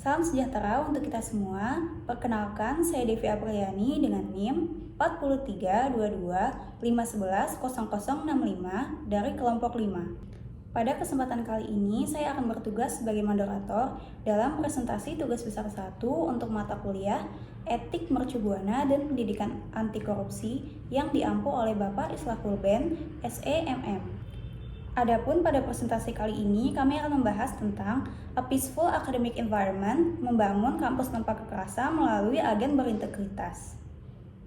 Salam sejahtera untuk kita semua. Perkenalkan, saya Devi Apriliani dengan NIM 432251100065 dari kelompok 5. Pada kesempatan kali ini, saya akan bertugas sebagai moderator dalam presentasi tugas besar 1 untuk mata kuliah Etik Mercubuana dan Pendidikan Anti Korupsi yang diampu oleh Bapak Islahul Ben, SEMM. Adapun pada presentasi kali ini, kami akan membahas tentang A Peaceful Academic Environment, membangun kampus tanpa kekerasan melalui agen berintegritas.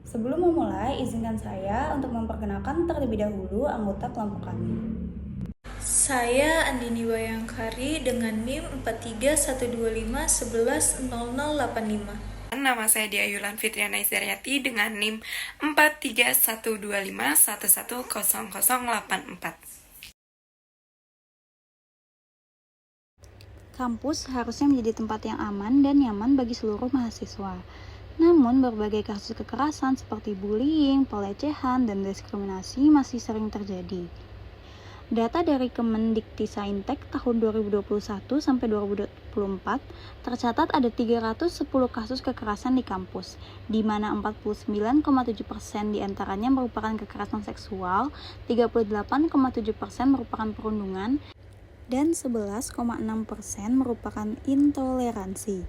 Sebelum memulai, izinkan saya untuk memperkenalkan terlebih dahulu anggota kelompok kami. Saya Andini Bayangkari dengan NIM 431251100085. Nama saya Diayulan Fitriana Izaryati dengan NIM 431251110084. Kampus harusnya menjadi tempat yang aman dan nyaman bagi seluruh mahasiswa. Namun, berbagai kasus kekerasan seperti bullying, pelecehan, dan diskriminasi masih sering terjadi. Data dari Kemendikti-Saintek tahun 2021 sampai 2024 tercatat ada 310 kasus kekerasan di kampus, di mana 49,7% diantaranya merupakan kekerasan seksual, 38,7% merupakan perundungan, dan 11,6% merupakan intoleransi.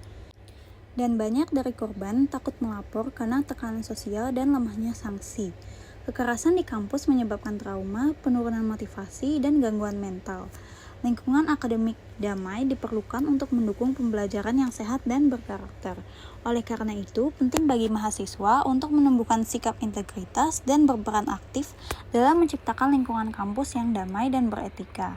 Dan banyak dari korban takut melapor karena tekanan sosial dan lemahnya sanksi. Kekerasan di kampus menyebabkan trauma, penurunan motivasi, dan gangguan mental. Lingkungan akademik damai diperlukan untuk mendukung pembelajaran yang sehat dan berkarakter. Oleh karena itu, penting bagi mahasiswa untuk menumbuhkan sikap integritas dan berperan aktif dalam menciptakan lingkungan kampus yang damai dan beretika.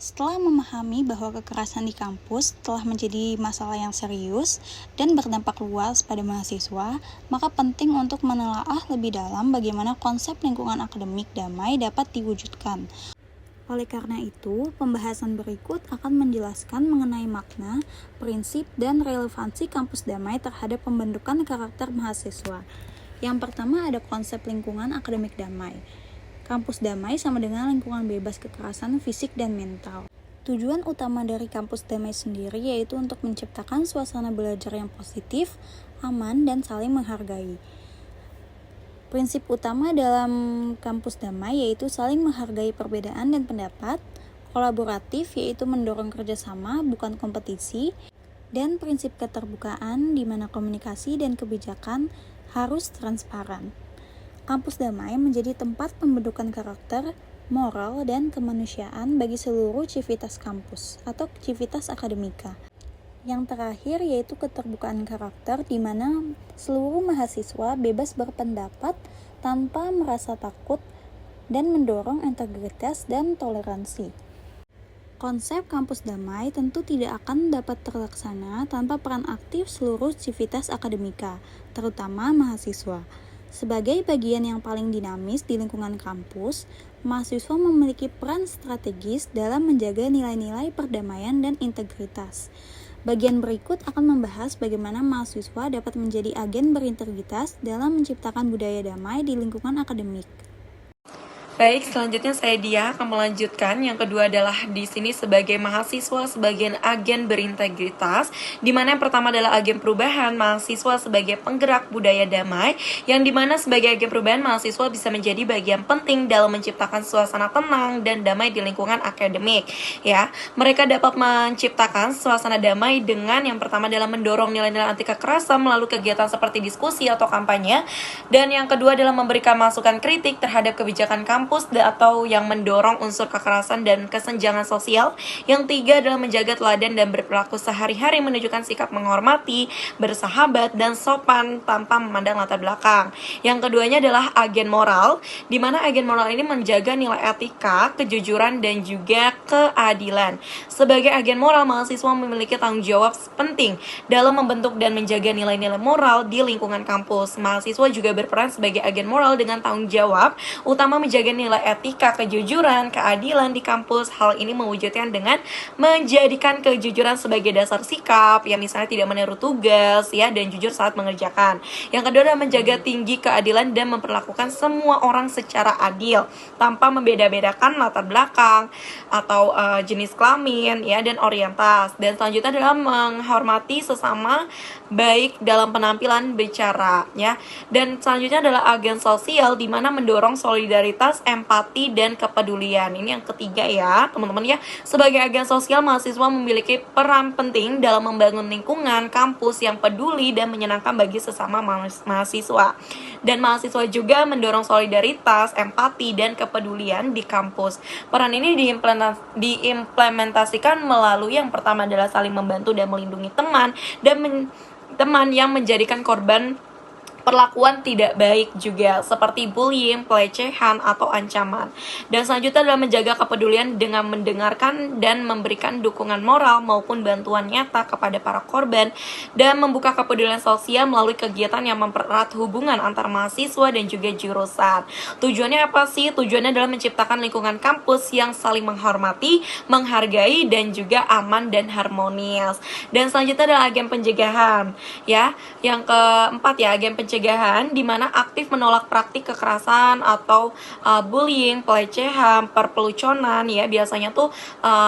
Setelah memahami bahwa kekerasan di kampus telah menjadi masalah yang serius dan berdampak luas pada mahasiswa, maka penting untuk menelaah lebih dalam bagaimana konsep lingkungan akademik damai dapat diwujudkan. Oleh karena itu, pembahasan berikut akan menjelaskan mengenai makna, prinsip, dan relevansi kampus damai terhadap pembentukan karakter mahasiswa. Yang pertama ada konsep lingkungan akademik damai. Kampus damai sama dengan lingkungan bebas kekerasan fisik dan mental. Tujuan utama dari kampus damai sendiri yaitu untuk menciptakan suasana belajar yang positif, aman, dan saling menghargai. Prinsip utama dalam kampus damai yaitu saling menghargai perbedaan dan pendapat, kolaboratif yaitu mendorong kerjasama bukan kompetisi, dan prinsip keterbukaan di mana komunikasi dan kebijakan harus transparan. Kampus damai menjadi tempat pembentukan karakter, moral, dan kemanusiaan bagi seluruh civitas kampus atau civitas akademika. Yang terakhir yaitu keterbukaan karakter di mana seluruh mahasiswa bebas berpendapat tanpa merasa takut dan mendorong integritas dan toleransi. Konsep kampus damai tentu tidak akan dapat terlaksana tanpa peran aktif seluruh civitas akademika, terutama mahasiswa. Sebagai bagian yang paling dinamis di lingkungan kampus, mahasiswa memiliki peran strategis dalam menjaga nilai-nilai perdamaian dan integritas. Bagian berikut akan membahas bagaimana mahasiswa dapat menjadi agen berintegritas dalam menciptakan budaya damai di lingkungan akademik. Baik, selanjutnya saya Dia akan melanjutkan. Yang kedua adalah di sini sebagai mahasiswa sebagai agen berintegritas, di mana yang pertama adalah agen perubahan, mahasiswa sebagai penggerak budaya damai, yang dimana sebagai agen perubahan mahasiswa bisa menjadi bagian penting dalam menciptakan suasana tenang dan damai di lingkungan akademik. Ya, mereka dapat menciptakan suasana damai dengan yang pertama adalah mendorong nilai-nilai anti kekerasan melalui kegiatan seperti diskusi atau kampanye, dan yang kedua adalah memberikan masukan kritik terhadap kebijakan kampus atau yang mendorong unsur kekerasan dan kesenjangan sosial. Yang tiga adalah menjaga teladan dan berperilaku sehari-hari menunjukkan sikap menghormati, bersahabat, dan sopan tanpa memandang latar belakang. Yang keduanya adalah agen moral, di mana agen moral ini menjaga nilai etika, kejujuran, dan juga keadilan. Sebagai agen moral, mahasiswa memiliki tanggung jawab penting dalam membentuk dan menjaga nilai-nilai moral di lingkungan kampus. Mahasiswa juga berperan sebagai agen moral dengan tanggung jawab utama menjaga nilai etika, kejujuran, keadilan di kampus. Hal ini mewujudkan dengan menjadikan kejujuran sebagai dasar sikap, ya misalnya tidak meniru tugas, ya, dan jujur saat mengerjakan. Yang kedua adalah menjaga tinggi keadilan dan memperlakukan semua orang secara adil, tanpa membeda-bedakan latar belakang atau jenis kelamin, ya, dan orientas. Dan selanjutnya adalah menghormati sesama, baik dalam penampilan, bicara, ya. Dan selanjutnya adalah agen sosial, di mana mendorong solidaritas, empati, dan kepedulian. Ini yang ketiga ya, teman-teman ya. Sebagai agen sosial, mahasiswa memiliki peran penting dalam membangun lingkungan kampus yang peduli dan menyenangkan bagi sesama mahasiswa. Dan mahasiswa juga mendorong solidaritas, empati, dan kepedulian di kampus. Peran ini diimplementasikan melalui yang pertama adalah saling membantu dan melindungi teman yang menjadikan korban perlakuan tidak baik juga, seperti bullying, pelecehan, atau ancaman. Dan selanjutnya adalah menjaga kepedulian dengan mendengarkan dan memberikan dukungan moral maupun bantuan nyata kepada para korban, dan membuka kepedulian sosial melalui kegiatan yang mempererat hubungan antar mahasiswa dan juga jurusan. Tujuannya apa sih? Tujuannya adalah menciptakan lingkungan kampus yang saling menghormati, menghargai, dan juga aman dan harmonis. Dan selanjutnya adalah agen pencegahan, ya. Yang keempat ya, agen pencegahan, di mana aktif menolak praktik kekerasan atau bullying, pelecehan, perpeluconan, ya, biasanya tuh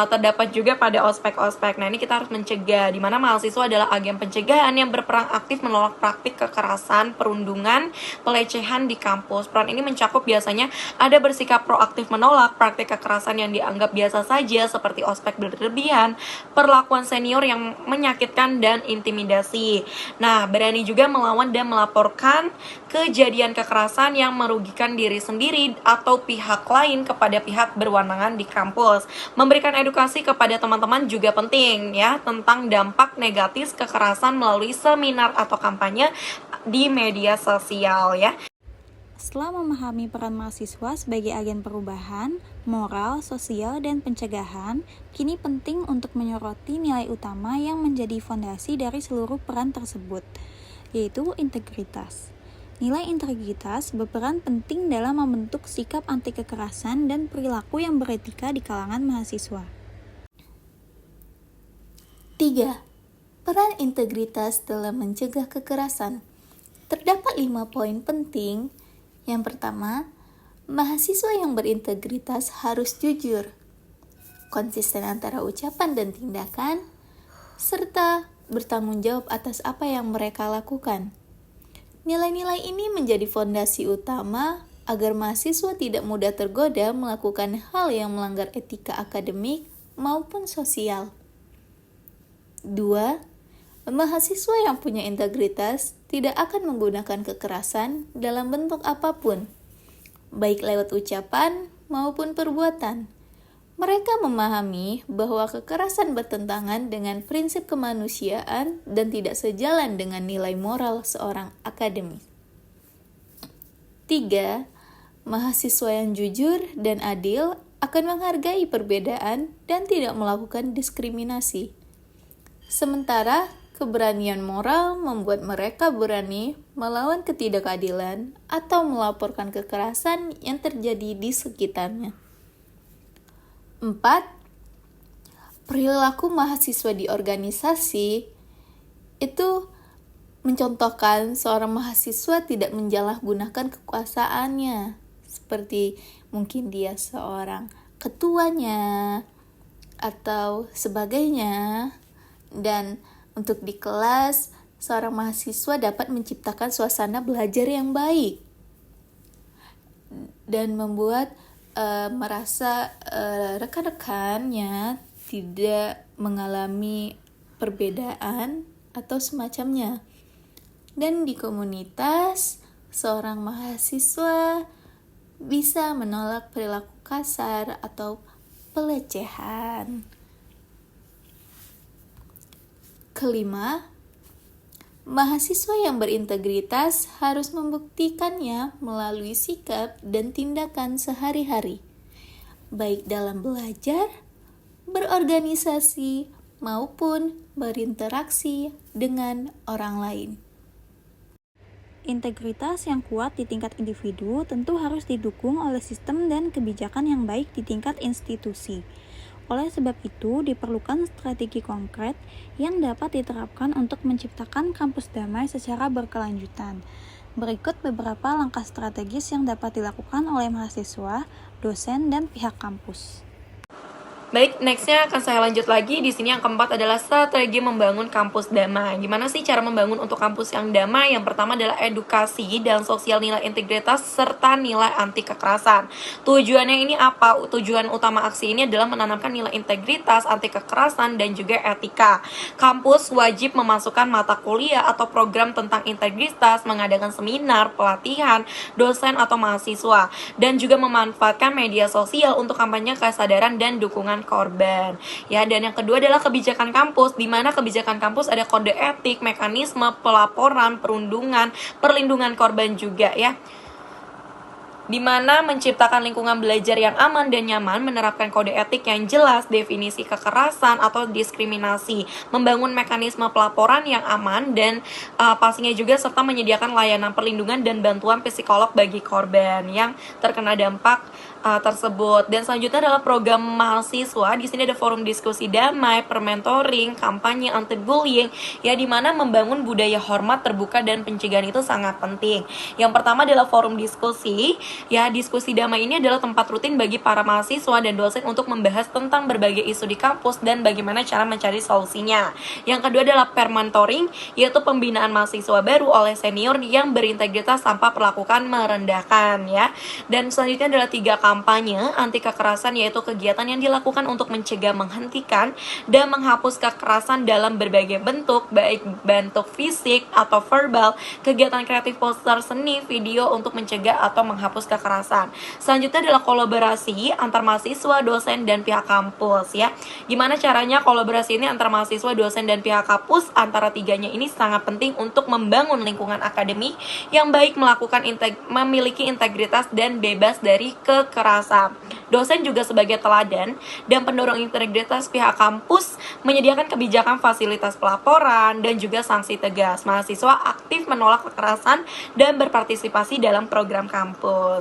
terdapat juga pada ospek-ospek. Nah, ini kita harus mencegah, di mana mahasiswa adalah agen pencegahan yang berperan aktif menolak praktik kekerasan, perundungan, pelecehan di kampus. Peran ini mencakup biasanya ada bersikap proaktif menolak praktik kekerasan yang dianggap biasa saja, seperti ospek berlebihan, perlakuan senior yang menyakitkan, dan intimidasi. Nah, berani juga melawan dan melaporkan kejadian kekerasan yang merugikan diri sendiri atau pihak lain kepada pihak berwenang di kampus. Memberikan edukasi kepada teman-teman juga penting, ya, tentang dampak negatif kekerasan melalui seminar atau kampanye di media sosial, ya. Setelah memahami peran mahasiswa sebagai agen perubahan, moral, sosial, dan pencegahan, kini penting untuk menyoroti nilai utama yang menjadi fondasi dari seluruh peran tersebut, yaitu integritas. Nilai integritas berperan penting dalam membentuk sikap anti kekerasan dan perilaku yang beretika di kalangan mahasiswa. 3. Peran integritas dalam mencegah kekerasan. Terdapat 5 poin penting. Yang pertama, mahasiswa yang berintegritas harus jujur, konsisten antara ucapan dan tindakan, serta bertanggung jawab atas apa yang mereka lakukan. Nilai-nilai ini menjadi fondasi utama agar mahasiswa tidak mudah tergoda melakukan hal yang melanggar etika akademik maupun sosial. 2. Mahasiswa yang punya integritas tidak akan menggunakan kekerasan dalam bentuk apapun, baik lewat ucapan maupun perbuatan. Mereka memahami bahwa kekerasan bertentangan dengan prinsip kemanusiaan dan tidak sejalan dengan nilai moral seorang akademik. 3. Mahasiswa yang jujur dan adil akan menghargai perbedaan dan tidak melakukan diskriminasi. Sementara keberanian moral membuat mereka berani melawan ketidakadilan atau melaporkan kekerasan yang terjadi di sekitarnya. 4. Perilaku mahasiswa di organisasi itu mencontohkan seorang mahasiswa tidak mensalahgunakan kekuasaannya, seperti mungkin dia seorang ketuanya atau sebagainya. Dan untuk di kelas, seorang mahasiswa dapat menciptakan suasana belajar yang baik dan membuat merasa rekan-rekannya tidak mengalami perbedaan atau semacamnya. Dan di komunitas, seorang mahasiswa bisa menolak perilaku kasar atau pelecehan. 5. Mahasiswa yang berintegritas harus membuktikannya melalui sikap dan tindakan sehari-hari, baik dalam belajar, berorganisasi, maupun berinteraksi dengan orang lain. Integritas yang kuat di tingkat individu tentu harus didukung oleh sistem dan kebijakan yang baik di tingkat institusi. Oleh sebab itu, diperlukan strategi konkret yang dapat diterapkan untuk menciptakan kampus damai secara berkelanjutan. Berikut beberapa langkah strategis yang dapat dilakukan oleh mahasiswa, dosen, dan pihak kampus. Baik, nextnya akan saya lanjut lagi. Di sini yang keempat adalah strategi membangun kampus damai. Gimana sih cara membangun untuk kampus yang damai? Yang pertama adalah edukasi dan sosial nilai integritas serta nilai anti kekerasan. Tujuannya ini apa? Tujuan utama aksi ini adalah menanamkan nilai integritas, anti kekerasan, dan juga etika. Kampus wajib memasukkan mata kuliah atau program tentang integritas, mengadakan seminar, pelatihan, dosen atau mahasiswa, dan juga memanfaatkan media sosial untuk kampanye kesadaran dan dukungan korban. Ya, dan yang kedua adalah kebijakan kampus, di mana kebijakan kampus ada kode etik, mekanisme pelaporan, perlindungan korban juga ya. Di mana menciptakan lingkungan belajar yang aman dan nyaman, menerapkan kode etik yang jelas, definisi kekerasan atau diskriminasi, membangun mekanisme pelaporan yang aman dan pastinya juga serta menyediakan layanan perlindungan dan bantuan psikolog bagi korban yang terkena dampak tersebut. Dan selanjutnya adalah program mahasiswa. Di sini ada forum diskusi damai, permentoring, kampanye anti bullying, ya, di mana membangun budaya hormat, terbuka, dan pencegahan itu sangat penting. Yang pertama adalah forum diskusi. Ya, diskusi damai ini adalah tempat rutin bagi para mahasiswa dan dosen untuk membahas tentang berbagai isu di kampus dan bagaimana cara mencari solusinya. Yang kedua adalah permentoring, yaitu pembinaan mahasiswa baru oleh senior yang berintegritas tanpa perlakuan merendahkan ya. Dan selanjutnya adalah 3 kampanye anti kekerasan, yaitu kegiatan yang dilakukan untuk mencegah, menghentikan, dan menghapus kekerasan dalam berbagai bentuk, baik bentuk fisik atau verbal, kegiatan kreatif, poster, seni, video untuk mencegah atau menghapus kekerasan. Selanjutnya adalah kolaborasi antar mahasiswa, dosen, dan pihak kampus ya. Gimana caranya kolaborasi ini antar mahasiswa, dosen, dan pihak kampus? Antara tiganya ini sangat penting untuk membangun lingkungan akademik yang baik, memiliki integritas dan bebas dari kekerasan. Dosen juga sebagai teladan dan pendorong integritas pihak kampus, menyediakan kebijakan fasilitas pelaporan dan juga sanksi tegas. Mahasiswa aktif menolak kekerasan dan berpartisipasi dalam program kampus.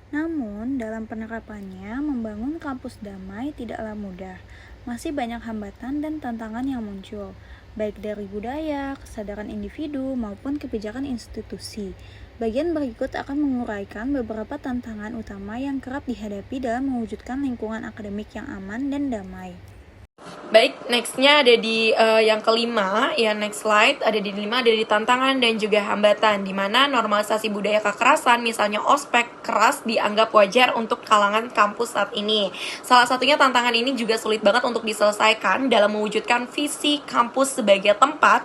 Namun, dalam penerapannya, membangun kampus damai tidaklah mudah. Masih banyak hambatan dan tantangan yang muncul, baik dari budaya, kesadaran individu, maupun kebijakan institusi. Bagian berikut akan menguraikan beberapa tantangan utama yang kerap dihadapi dalam mewujudkan lingkungan akademik yang aman dan damai. Baik, nextnya ada di yang kelima, ya, next slide. Ada di 5, ada di tantangan dan juga hambatan, di mana normalisasi budaya kekerasan, misalnya ospek keras, dianggap wajar untuk kalangan kampus saat ini. Salah satunya tantangan ini juga sulit banget untuk diselesaikan dalam mewujudkan visi kampus sebagai tempat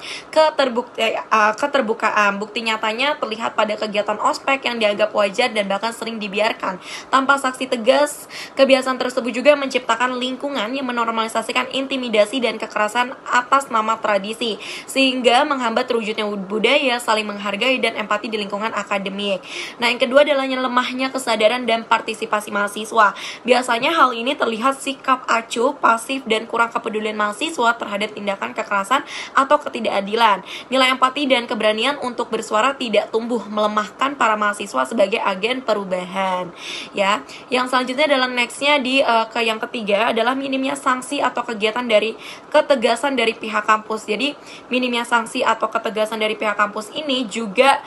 keterbukaan. Bukti nyatanya terlihat pada kegiatan ospek yang dianggap wajar dan bahkan sering dibiarkan tanpa sanksi tegas. Kebiasaan tersebut juga menciptakan lingkungan yang menormalisasikan intimidasi dan kekerasan atas nama tradisi, sehingga menghambat terwujudnya budaya saling menghargai dan empati di lingkungan akademik. Nah, yang kedua adalah lemahnya kesadaran dan partisipasi mahasiswa. Biasanya hal ini terlihat sikap acuh, pasif, dan kurang kepedulian mahasiswa terhadap tindakan kekerasan atau ketidakadilan. Nilai empati dan keberanian untuk bersuara tidak tumbuh, melemahkan para mahasiswa sebagai agen perubahan. Ya, yang selanjutnya adalah nextnya ke yang ketiga adalah minimnya sanksi atau ketegasan dari pihak kampus. Jadi minimnya sanksi atau ketegasan dari pihak kampus ini juga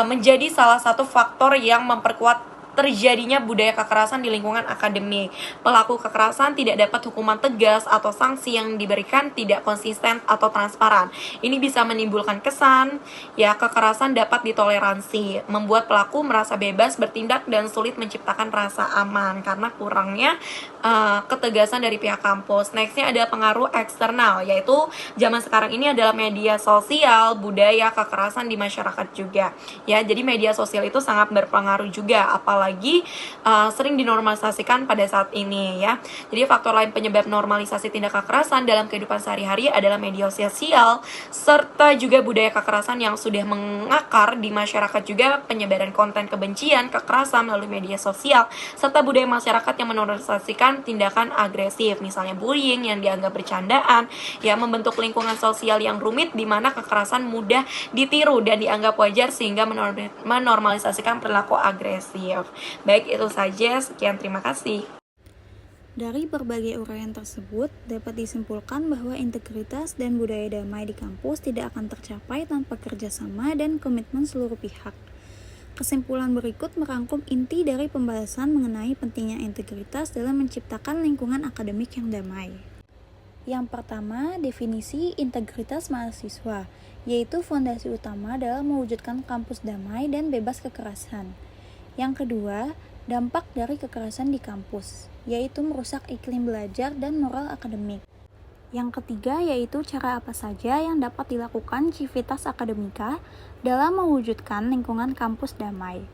menjadi salah satu faktor yang memperkuat terjadinya budaya kekerasan di lingkungan akademik. Pelaku kekerasan tidak dapat hukuman tegas atau sanksi yang diberikan tidak konsisten atau transparan. Ini bisa menimbulkan kesan ya kekerasan dapat ditoleransi, membuat pelaku merasa bebas bertindak dan sulit menciptakan rasa aman karena kurangnya ketegasan dari pihak kampus. Nextnya ada pengaruh eksternal, yaitu zaman sekarang ini adalah media sosial, budaya kekerasan di masyarakat juga. Ya, jadi media sosial itu sangat berpengaruh juga, apalagi lagi sering dinormalisasikan pada saat ini ya. Jadi faktor lain penyebab normalisasi tindak kekerasan dalam kehidupan sehari-hari adalah media sosial serta juga budaya kekerasan yang sudah mengakar di masyarakat, juga penyebaran konten kebencian, kekerasan melalui media sosial, serta budaya masyarakat yang menormalisasikan tindakan agresif, misalnya bullying yang dianggap bercandaan, ya, membentuk lingkungan sosial yang rumit di mana kekerasan mudah ditiru dan dianggap wajar sehingga menormalisasikan perilaku agresif. Baik, itu saja. Sekian, terima kasih. Dari berbagai uraian tersebut, dapat disimpulkan bahwa integritas dan budaya damai di kampus tidak akan tercapai tanpa kerjasama dan komitmen seluruh pihak. Kesimpulan berikut merangkum inti dari pembahasan mengenai pentingnya integritas dalam menciptakan lingkungan akademik yang damai. Yang pertama, definisi integritas mahasiswa, yaitu fondasi utama dalam mewujudkan kampus damai dan bebas kekerasan. Yang kedua, dampak dari kekerasan di kampus, yaitu merusak iklim belajar dan moral akademik. Yang ketiga, yaitu cara apa saja yang dapat dilakukan Civitas Akademika dalam mewujudkan lingkungan kampus damai.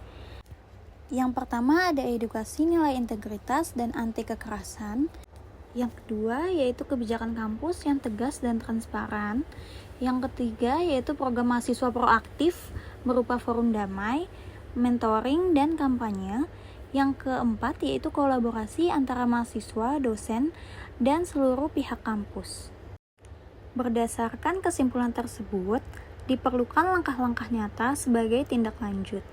Yang pertama, ada edukasi nilai integritas dan anti kekerasan. Yang kedua, yaitu kebijakan kampus yang tegas dan transparan. Yang ketiga, yaitu program mahasiswa proaktif berupa forum damai, mentoring, dan kampanye. Yang keempat, yaitu kolaborasi antara mahasiswa, dosen, dan seluruh pihak kampus. Berdasarkan kesimpulan tersebut, diperlukan langkah-langkah nyata sebagai tindak lanjut.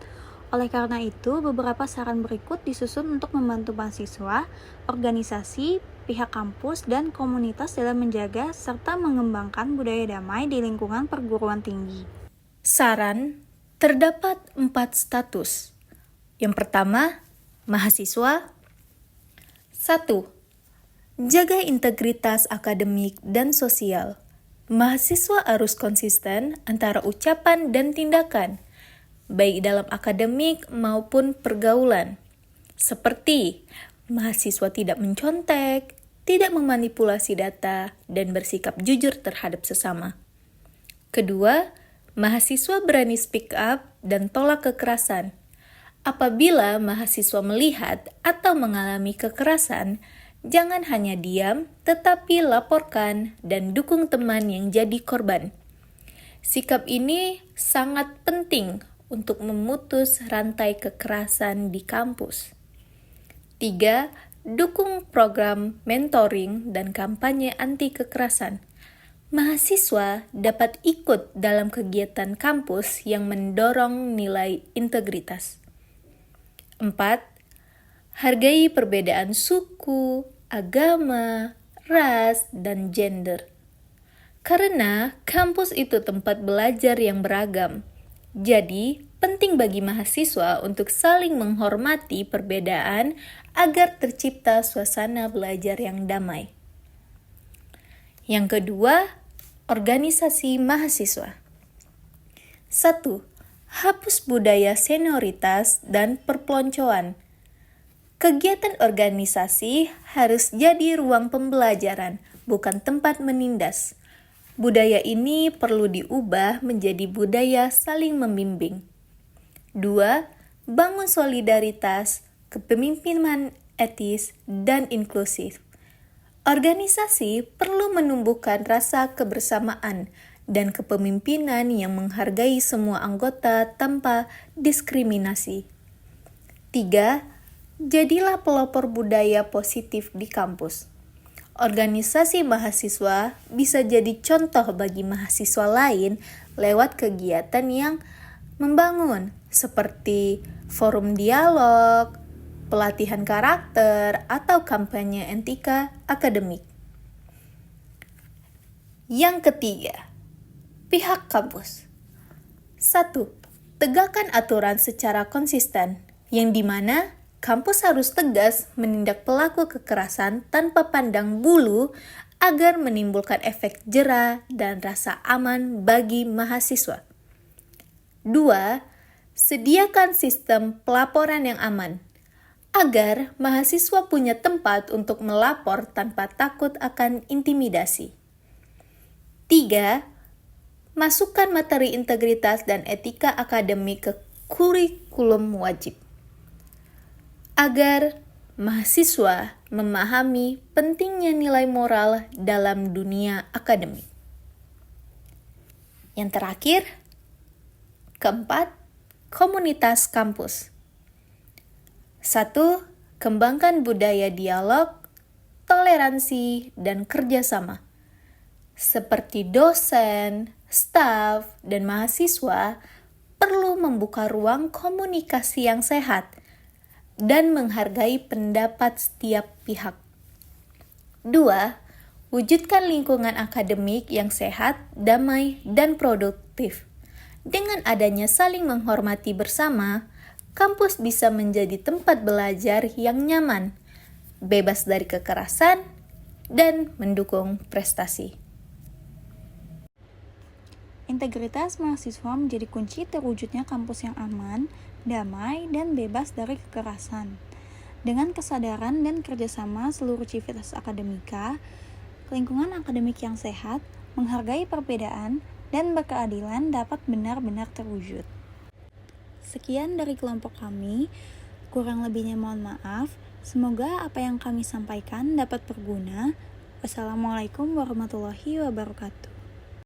Oleh karena itu, beberapa saran berikut disusun untuk membantu mahasiswa, organisasi, pihak kampus, dan komunitas dalam menjaga serta mengembangkan budaya damai di lingkungan perguruan tinggi. Saran, terdapat 4 status. Yang pertama, mahasiswa. 1. Jaga integritas akademik dan sosial. Mahasiswa harus konsisten antara ucapan dan tindakan, baik dalam akademik maupun pergaulan. Seperti, mahasiswa tidak mencontek, tidak memanipulasi data, dan bersikap jujur terhadap sesama. Kedua, mahasiswa berani speak up dan tolak kekerasan. Apabila mahasiswa melihat atau mengalami kekerasan, jangan hanya diam, tetapi laporkan dan dukung teman yang jadi korban. Sikap ini sangat penting untuk memutus rantai kekerasan di kampus. 3. Dukung program mentoring dan kampanye anti kekerasan. Mahasiswa dapat ikut dalam kegiatan kampus yang mendorong nilai integritas. 4. Hargai perbedaan suku, agama, ras, dan gender. Karena kampus itu tempat belajar yang beragam, jadi penting bagi mahasiswa untuk saling menghormati perbedaan agar tercipta suasana belajar yang damai. Yang kedua, organisasi mahasiswa. 1. Hapus budaya senioritas dan perpeloncoan. Kegiatan organisasi harus jadi ruang pembelajaran, bukan tempat menindas. Budaya ini perlu diubah menjadi budaya saling membimbing. 2. Bangun solidaritas, kepemimpinan etis, dan inklusif. Organisasi perlu menumbuhkan rasa kebersamaan dan kepemimpinan yang menghargai semua anggota tanpa diskriminasi. 3. Jadilah pelopor budaya positif di kampus. Organisasi mahasiswa bisa jadi contoh bagi mahasiswa lain lewat kegiatan yang membangun, seperti forum dialog, pelatihan karakter, atau kampanye etika akademik. Yang ketiga, pihak kampus. 1. Tegakkan aturan secara konsisten, yang dimana kampus harus tegas menindak pelaku kekerasan tanpa pandang bulu agar menimbulkan efek jera dan rasa aman bagi mahasiswa. 2. Sediakan sistem pelaporan yang aman, agar mahasiswa punya tempat untuk melapor tanpa takut akan intimidasi. 3. Masukkan materi integritas dan etika akademik ke kurikulum wajib. agar mahasiswa memahami pentingnya nilai moral dalam dunia akademik. Yang terakhir, keempat, komunitas kampus. 1. Kembangkan budaya dialog, toleransi, dan kerjasama. Seperti dosen, staf, dan mahasiswa perlu membuka ruang komunikasi yang sehat dan menghargai pendapat setiap pihak. 2. Wujudkan lingkungan akademik yang sehat, damai, dan produktif. Dengan adanya saling menghormati bersama, kampus bisa menjadi tempat belajar yang nyaman, bebas dari kekerasan, dan mendukung prestasi. Integritas mahasiswa menjadi kunci terwujudnya kampus yang aman, damai, dan bebas dari kekerasan. Dengan kesadaran dan kerjasama seluruh civitas akademika, lingkungan akademik yang sehat, menghargai perbedaan, dan berkeadilan dapat benar-benar terwujud. Sekian dari kelompok kami, kurang lebihnya mohon maaf. Semoga apa yang kami sampaikan dapat berguna. Wassalamualaikum warahmatullahi wabarakatuh.